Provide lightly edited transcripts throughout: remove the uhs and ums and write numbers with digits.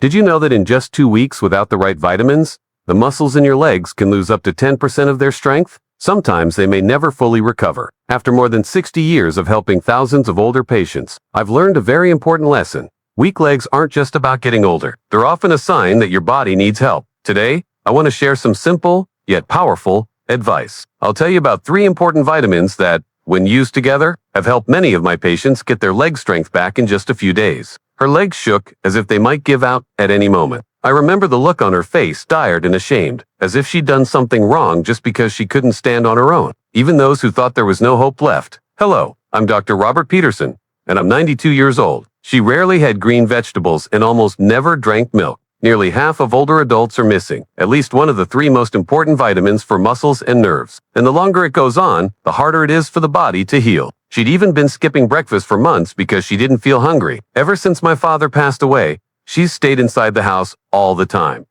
Did you know that in just 2 weeks without the right vitamins, the muscles in your legs can lose up to 10% of their strength? Sometimes they may never fully recover. After more than 60 years of helping thousands of older patients, I've learned a very important lesson. Weak legs aren't just about getting older. They're often a sign that your body needs help. Today, I want to share some simple, yet powerful, advice. I'll tell you about 3 important vitamins that, when used together, have helped many of my patients get their leg strength back in just a few days. Her legs shook as if they might give out at any moment. I remember the look on her face, tired and ashamed, as if she'd done something wrong just because she couldn't stand on her own. Even those who thought there was no hope left. Hello, I'm Dr. Robert Peterson, and I'm 92 years old. She rarely had green vegetables and almost never drank milk. Nearly half of older adults are missing at least one of the 3 most important vitamins for muscles and nerves. And the longer it goes on, the harder it is for the body to heal. She'd even been skipping breakfast for months because she didn't feel hungry. Ever since my father passed away, she's stayed inside the house all the time.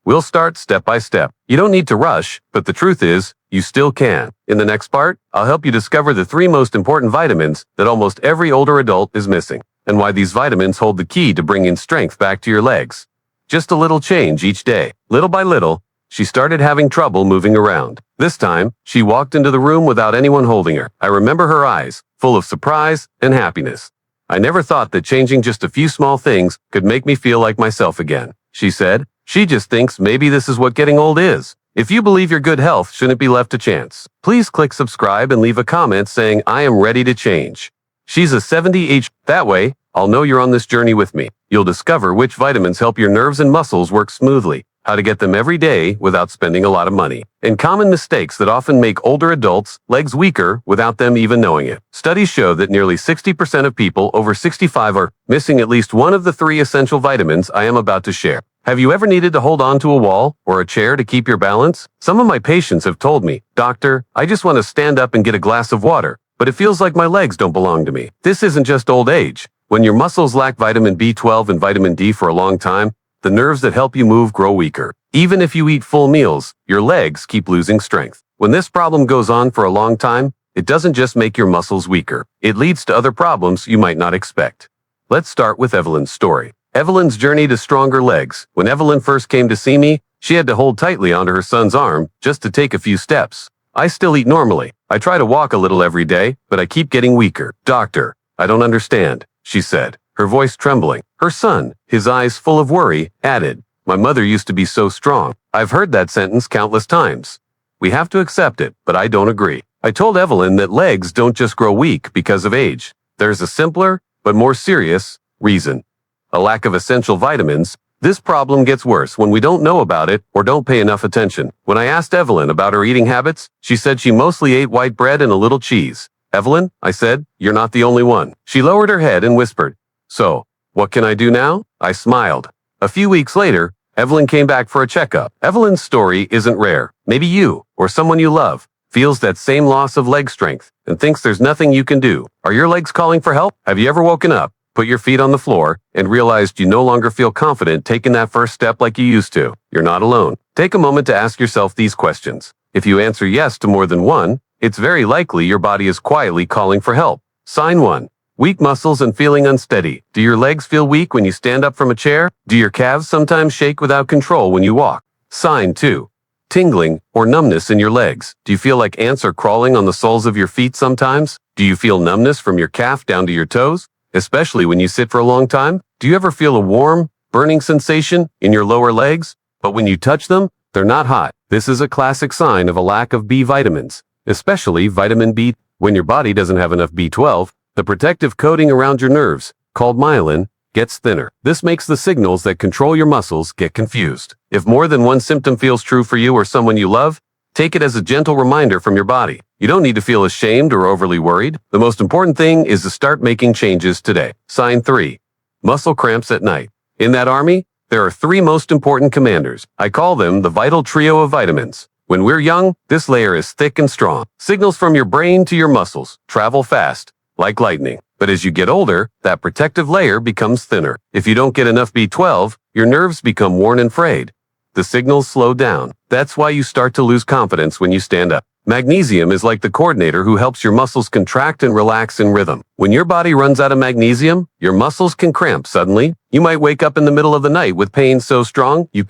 We'll start step by step. You don't need to rush, but the truth is, you still can. In the next part, I'll help you discover the 3 most important vitamins that almost every older adult is missing, and why these vitamins hold the key to bringing strength back to your legs. Just a little change each day. Little by little, she started having trouble moving around. This time, she walked into the room without anyone holding her. I remember her eyes, full of surprise and happiness. I never thought that changing just a few small things could make me feel like myself again, she said. She just thinks maybe this is what getting old is. If you believe your good health shouldn't be left to chance, please click subscribe and leave a comment saying I am ready to change. She's a 70H. That way, I'll know you're on this journey with me. You'll discover which vitamins help your nerves and muscles work smoothly, how to get them every day without spending a lot of money, and common mistakes that often make older adults' legs weaker without them even knowing it. Studies show that nearly 60% of people over 65 are missing at least one of the 3 essential vitamins I am about to share. Have you ever needed to hold on to a wall or a chair to keep your balance? Some of my patients have told me, "Doctor, I just want to stand up and get a glass of water, but it feels like my legs don't belong to me." This isn't just old age. When your muscles lack vitamin B12 and vitamin D for a long time, the nerves that help you move grow weaker. Even if you eat full meals, your legs keep losing strength. When this problem goes on for a long time, it doesn't just make your muscles weaker. It leads to other problems you might not expect. Let's start with Evelyn's story. Evelyn's journey to stronger legs. When Evelyn first came to see me, she had to hold tightly onto her son's arm just to take a few steps. I still eat normally. I try to walk a little every day, but I keep getting weaker. "Doctor, I don't understand," she said, her voice trembling. Her son, his eyes full of worry, added, "My mother used to be so strong." I've heard that sentence countless times. We have to accept it, but I don't agree. I told Evelyn that legs don't just grow weak because of age. There's a simpler, but more serious, reason. A lack of essential vitamins. This problem gets worse when we don't know about it or don't pay enough attention. When I asked Evelyn about her eating habits, she said she mostly ate white bread and a little cheese. "Evelyn," I said, "you're not the only one." She lowered her head and whispered, "So, what can I do now?" I smiled. A few weeks later, Evelyn came back for a checkup. Evelyn's story isn't rare. Maybe you, or someone you love, feels that same loss of leg strength and thinks there's nothing you can do. Are your legs calling for help? Have you ever woken up, put your feet on the floor, and realized you no longer feel confident taking that first step like you used to? You're not alone. Take a moment to ask yourself these questions. If you answer yes to more than one, it's very likely your body is quietly calling for help. Sign 1. Weak muscles and feeling unsteady. Do your legs feel weak when you stand up from a chair? Do your calves sometimes shake without control when you walk? Sign 2. Tingling or numbness in your legs. Do you feel like ants are crawling on the soles of your feet sometimes? Do you feel numbness from your calf down to your toes, especially when you sit for a long time? Do you ever feel a warm, burning sensation in your lower legs, but when you touch them, they're not hot? This is a classic sign of a lack of B vitamins, especially vitamin B. When your body doesn't have enough B12, the protective coating around your nerves, called myelin, gets thinner. This makes the signals that control your muscles get confused. If more than one symptom feels true for you or someone you love, take it as a gentle reminder from your body. You don't need to feel ashamed or overly worried. The most important thing is to start making changes today. Sign 3. Muscle cramps at night. In that army, there are 3 most important commanders. I call them the vital trio of vitamins. When we're young, this layer is thick and strong. Signals from your brain to your muscles travel fast, like lightning. But as you get older, that protective layer becomes thinner. If you don't get enough B12, your nerves become worn and frayed. The signals slow down. That's why you start to lose confidence when you stand up. Magnesium is like the coordinator who helps your muscles contract and relax in rhythm. When your body runs out of magnesium, your muscles can cramp suddenly. You might wake up in the middle of the night with pain so strong you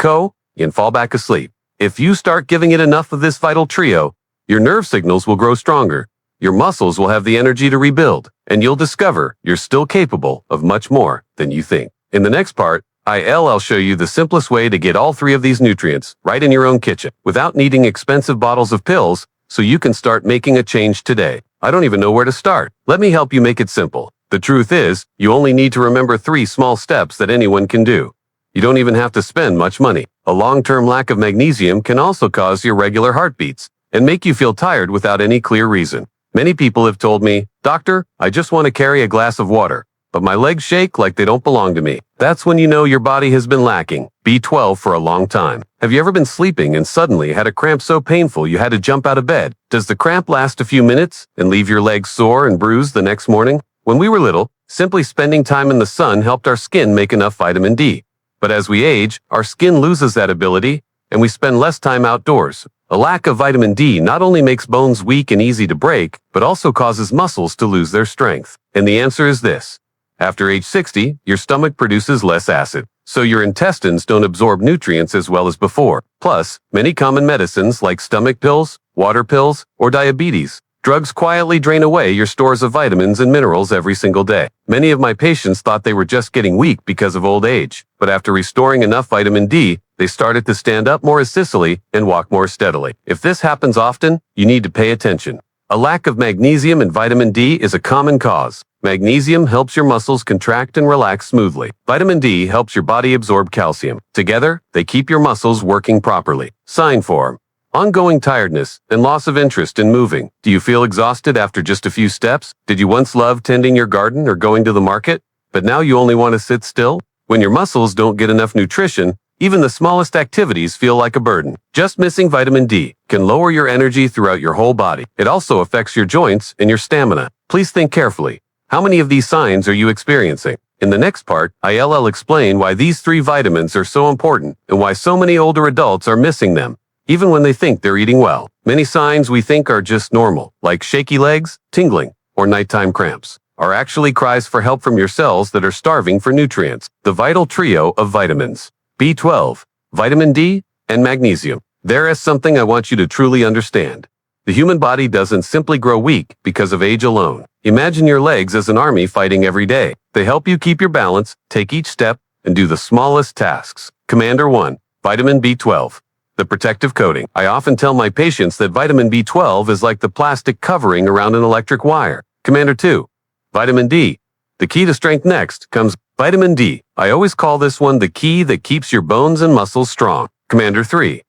and fall back asleep. If you start giving it enough of this vital trio, your nerve signals will grow stronger. Your muscles will have the energy to rebuild, and you'll discover you're still capable of much more than you think. In the next part, I'll show you the simplest way to get all three of these nutrients right in your own kitchen without needing expensive bottles of pills, so you can start making a change today. I don't even know where to start. Let me help you make it simple. The truth is, you only need to remember 3 small steps that anyone can do. You don't even have to spend much money. A long-term lack of magnesium can also cause irregular heartbeats and make you feel tired without any clear reason. Many people have told me, "Doctor, I just want to carry a glass of water, but my legs shake like they don't belong to me." That's when you know your body has been lacking B12 for a long time. Have you ever been sleeping and suddenly had a cramp so painful you had to jump out of bed? Does the cramp last a few minutes and leave your legs sore and bruised the next morning? When we were little, simply spending time in the sun helped our skin make enough vitamin D. But as we age, our skin loses that ability and we spend less time outdoors. A lack of vitamin D not only makes bones weak and easy to break, but also causes muscles to lose their strength. And the answer is this. After age 60, your stomach produces less acid, so your intestines don't absorb nutrients as well as before. Plus, many common medicines like stomach pills, water pills, or diabetes drugs quietly drain away your stores of vitamins and minerals every single day. Many of my patients thought they were just getting weak because of old age, but after restoring enough vitamin D, they started to stand up more assistantly and walk more steadily. If this happens often, you need to pay attention. A lack of magnesium and vitamin D is a common cause. Magnesium helps your muscles contract and relax smoothly. Vitamin D helps your body absorb calcium. Together, they keep your muscles working properly. Sign form. Ongoing tiredness and loss of interest in moving. Do you feel exhausted after just a few steps? Did you once love tending your garden or going to the market? But now you only want to sit still? When your muscles don't get enough nutrition, even the smallest activities feel like a burden. Just missing vitamin D can lower your energy throughout your whole body. It also affects your joints and your stamina. Please think carefully. How many of these signs are you experiencing? In the next part, I'll explain why these 3 vitamins are so important and why so many older adults are missing them, even when they think they're eating well. Many signs we think are just normal, like shaky legs, tingling, or nighttime cramps, are actually cries for help from your cells that are starving for nutrients. The vital trio of vitamins: B12, vitamin D, and magnesium. There is something I want you to truly understand. The human body doesn't simply grow weak because of age alone. Imagine your legs as an army fighting every day. They help you keep your balance, take each step, and do the smallest tasks. Commander 1, vitamin B12. The protective coating. I often tell my patients that vitamin B12 is like the plastic covering around an electric wire. Commander 2, vitamin D. The key to strength. Next comes vitamin D. I always call this one the key that keeps your bones and muscles strong. Commander 3,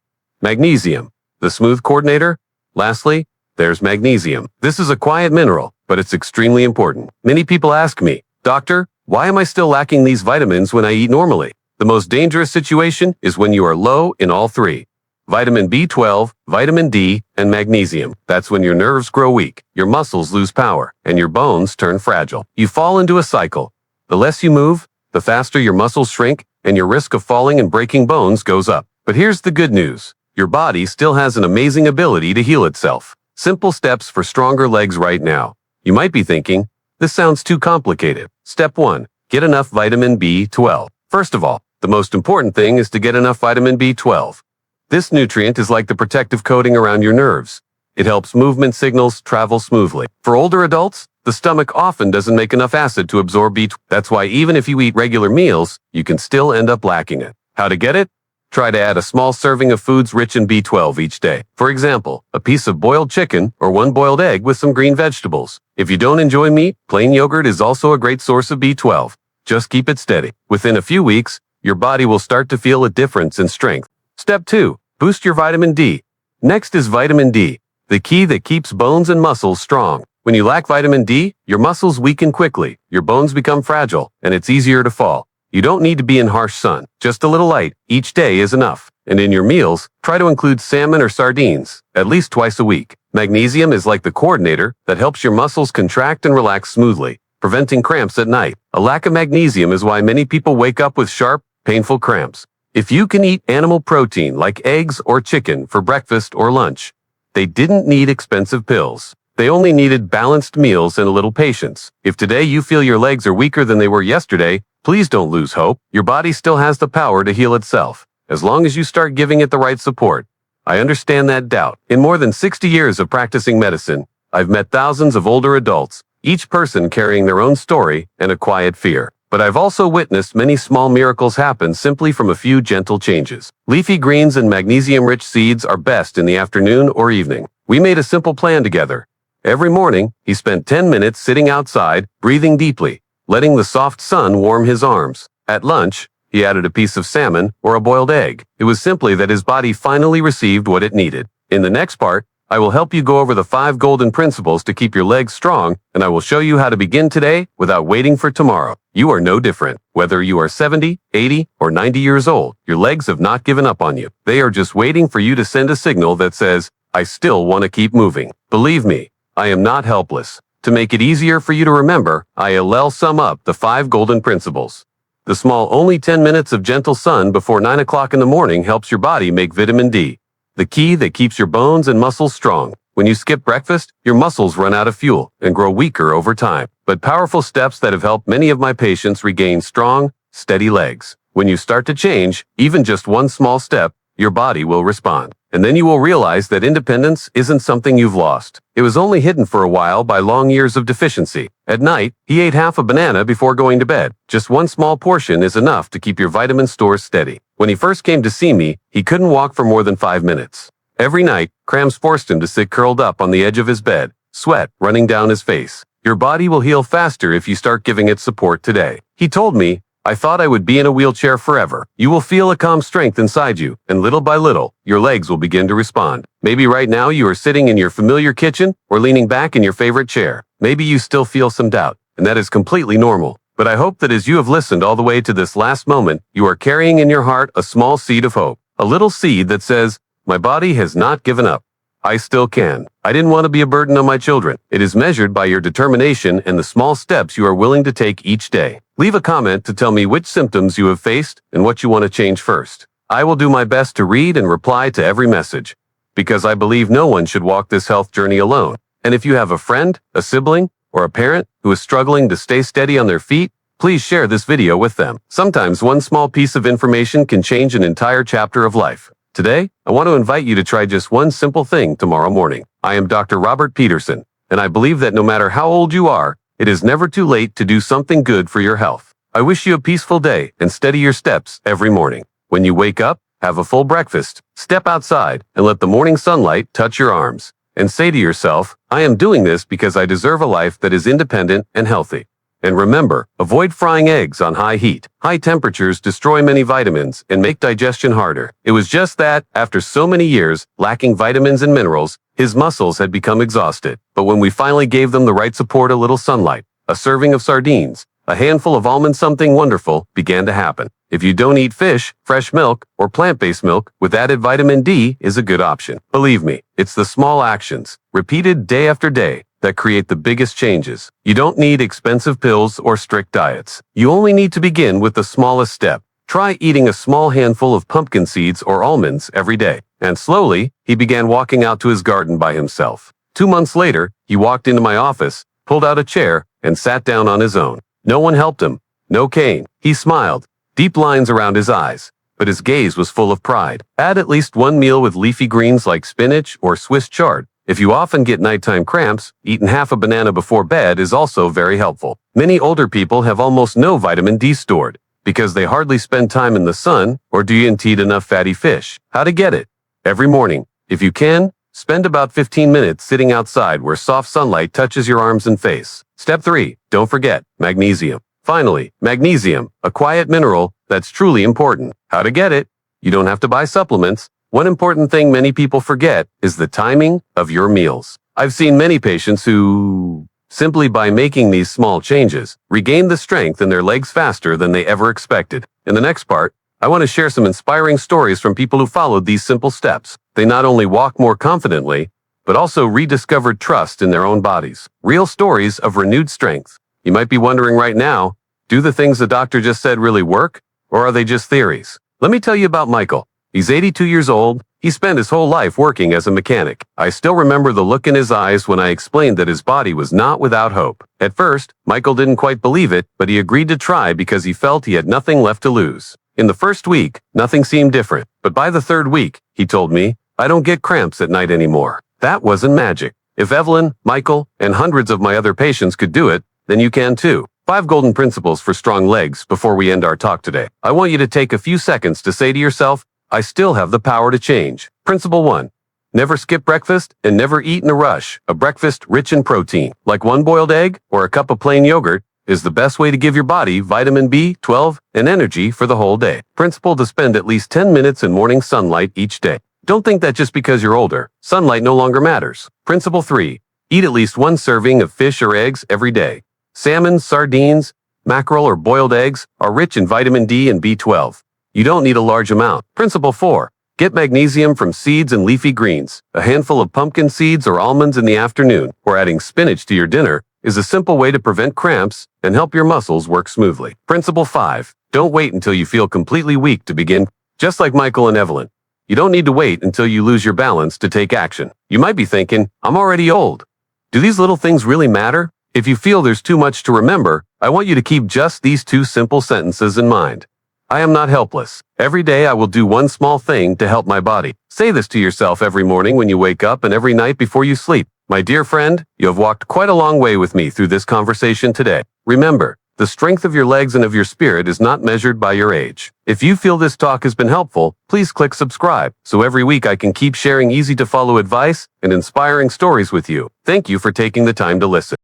magnesium. The smooth coordinator. Lastly, there's magnesium. This is a quiet mineral, but it's extremely important. Many people ask me, "Doctor, why am I still lacking these vitamins when I eat normally?" The most dangerous situation is when you are low in all 3. Vitamin B12, vitamin D, and magnesium. That's when your nerves grow weak, your muscles lose power, and your bones turn fragile. You fall into a cycle. The less you move, the faster your muscles shrink, and your risk of falling and breaking bones goes up. But here's the good news. Your body still has an amazing ability to heal itself. Simple steps for stronger legs right now. You might be thinking, this sounds too complicated. Step 1, get enough vitamin B12. First of all, the most important thing is to get enough vitamin B12. This nutrient is like the protective coating around your nerves. It helps movement signals travel smoothly. For older adults, the stomach often doesn't make enough acid to absorb B12. That's why even if you eat regular meals, you can still end up lacking it. How to get it? Try to add a small serving of foods rich in B12 each day. For example, a piece of boiled chicken or 1 boiled egg with some green vegetables. If you don't enjoy meat, plain yogurt is also a great source of B12. Just keep it steady. Within a few weeks, your body will start to feel a difference in strength. Step 2, boost your vitamin D. Next is vitamin D, the key that keeps bones and muscles strong. When you lack vitamin D, your muscles weaken quickly, your bones become fragile, and it's easier to fall. You don't need to be in harsh sun. Just a little light each day is enough. And in your meals, try to include salmon or sardines, at least twice a week. Magnesium is like the coordinator that helps your muscles contract and relax smoothly, preventing cramps at night. A lack of magnesium is why many people wake up with sharp, painful cramps. If you can eat animal protein like eggs or chicken for breakfast or lunch, They didn't need expensive pills. They only needed balanced meals and a little patience. If today you feel your legs are weaker than they were yesterday, please don't lose hope. Your body still has the power to heal itself, as long as you start giving it the right support. I understand that doubt. In more than 60 years of practicing medicine, I've met thousands of older adults, each person carrying their own story and a quiet fear. But I've also witnessed many small miracles happen simply from a few gentle changes. Leafy greens and magnesium-rich seeds are best in the afternoon or evening. We made a simple plan together. Every morning, he spent 10 minutes sitting outside, breathing deeply, letting the soft sun warm his arms. At lunch, he added a piece of salmon or a boiled egg. It was simply that his body finally received what it needed. In the next part, I will help you go over the 5 golden principles to keep your legs strong, and I will show you how to begin today without waiting for tomorrow. You are no different. Whether you are 70, 80, or 90 years old, your legs have not given up on you. They are just waiting for you to send a signal that says, I still want to keep moving. Believe me, I am not helpless. To make it easier for you to remember, I'll sum up the 5 golden principles. The small only 10 minutes of gentle sun before 9 o'clock in the morning helps your body make vitamin D, the key that keeps your bones and muscles strong. When you skip breakfast, your muscles run out of fuel and grow weaker over time. But powerful steps that have helped many of my patients regain strong, steady legs. When you start to change, even just one small step, your body will respond. And then you will realize that independence isn't something you've lost. It was only hidden for a while by long years of deficiency. At night, he ate half a banana before going to bed. Just one small portion is enough to keep your vitamin stores steady. When he first came to see me, he couldn't walk for more than 5 minutes. Every night, Cramps forced him to sit curled up on the edge of his bed, sweat running down his face. Your body will heal faster if you start giving it support today. He told me, I thought I would be in a wheelchair forever. You will feel a calm strength inside you, and little by little, your legs will begin to respond. Maybe right now you are sitting in your familiar kitchen or leaning back in your favorite chair. Maybe you still feel some doubt, and that is completely normal. But I hope that as you have listened all the way to this last moment, you are carrying in your heart a small seed of hope. A little seed that says, my body has not given up. I still can. I didn't want to be a burden on my children. It is measured by your determination and the small steps you are willing to take each day. Leave a comment to tell me which symptoms you have faced and what you want to change first. I will do my best to read and reply to every message, because I believe no one should walk this health journey alone. And if you have a friend, a sibling, or a parent who is struggling to stay steady on their feet, please share this video with them. Sometimes one small piece of information can change an entire chapter of life. Today, I want to invite you to try just one simple thing tomorrow morning. I am Dr. Robert Peterson, and I believe that no matter how old you are, it is never too late to do something good for your health. I wish you a peaceful day and steady your steps every morning. When you wake up, have a full breakfast, step outside, and let the morning sunlight touch your arms. And say to yourself, I am doing this because I deserve a life that is independent and healthy. And remember, avoid frying eggs on high heat. High temperatures destroy many vitamins and make digestion harder. It was just that, after so many years, lacking vitamins and minerals, his muscles had become exhausted. But when we finally gave them the right support, a little sunlight, a serving of sardines, a handful of almonds, something wonderful began to happen. If you don't eat fish, fresh milk, or plant-based milk with added vitamin D is a good option. Believe me, it's the small actions, repeated day after day, that create the biggest changes. You don't need expensive pills or strict diets. You only need to begin with the smallest step. Try eating a small handful of pumpkin seeds or almonds every day. And slowly, he began walking out to his garden by himself. 2 months later, he walked into my office, pulled out a chair, and sat down on his own. No one helped him. No cane. He smiled, deep lines around his eyes, but his gaze was full of pride. Add at least one meal with leafy greens like spinach or Swiss chard. If you often get nighttime cramps, eating half a banana before bed is also very helpful. Many older people have almost no vitamin D stored because they hardly spend time in the sun or didn't eat enough fatty fish. How to get it? Every morning, if you can, spend about 15 minutes sitting outside where soft sunlight touches your arms and face. Step 3. Don't forget magnesium. Finally, magnesium, a quiet mineral that's truly important. How to get it? You don't have to buy supplements. One important thing many people forget is the timing of your meals. I've seen many patients who, simply by making these small changes, regain the strength in their legs faster than they ever expected. In the next part, I want to share some inspiring stories from people who followed these simple steps. They not only walk more confidently, but also rediscovered trust in their own bodies. Real stories of renewed strength. You might be wondering right now, do the things the doctor just said really work, or are they just theories? Let me tell you about Michael. He's 82 years old, He spent his whole life working as a mechanic. I still remember the look in his eyes when I explained that his body was not without hope. At first, Michael didn't quite believe it, but he agreed to try because he felt he had nothing left to lose. In the first week, nothing seemed different, but by the third week, he told me, I don't get cramps at night anymore. That wasn't magic. If Evelyn, Michael, and hundreds of my other patients could do it, then you can too. 5 golden principles for strong legs before we end our talk today. I want you to take a few seconds to say to yourself, I still have the power to change. Principle 1. Never skip breakfast and never eat in a rush. A breakfast rich in protein, like one boiled egg or a cup of plain yogurt, is the best way to give your body vitamin B12 and energy for the whole day. Principle to spend at least 10 minutes in morning sunlight each day. Don't think that just because you're older, sunlight no longer matters. Principle 3. Eat at least 1 serving of fish or eggs every day. Salmon, sardines, mackerel, or boiled eggs are rich in vitamin D and B12. You don't need a large amount. Principle 4. Get magnesium from seeds and leafy greens. A handful of pumpkin seeds or almonds in the afternoon, or adding spinach to your dinner, is a simple way to prevent cramps and help your muscles work smoothly. Principle 5. Don't wait until you feel completely weak to begin. Just like Michael and Evelyn, you don't need to wait until you lose your balance to take action. You might be thinking, I'm already old. Do these little things really matter? If you feel there's too much to remember, I want you to keep just these 2 simple sentences in mind. I am not helpless. Every day I will do one small thing to help my body. Say this to yourself every morning when you wake up and every night before you sleep. My dear friend, you have walked quite a long way with me through this conversation today. Remember, the strength of your legs and of your spirit is not measured by your age. If you feel this talk has been helpful, please click subscribe, so every week I can keep sharing easy-to-follow advice and inspiring stories with you. Thank you for taking the time to listen.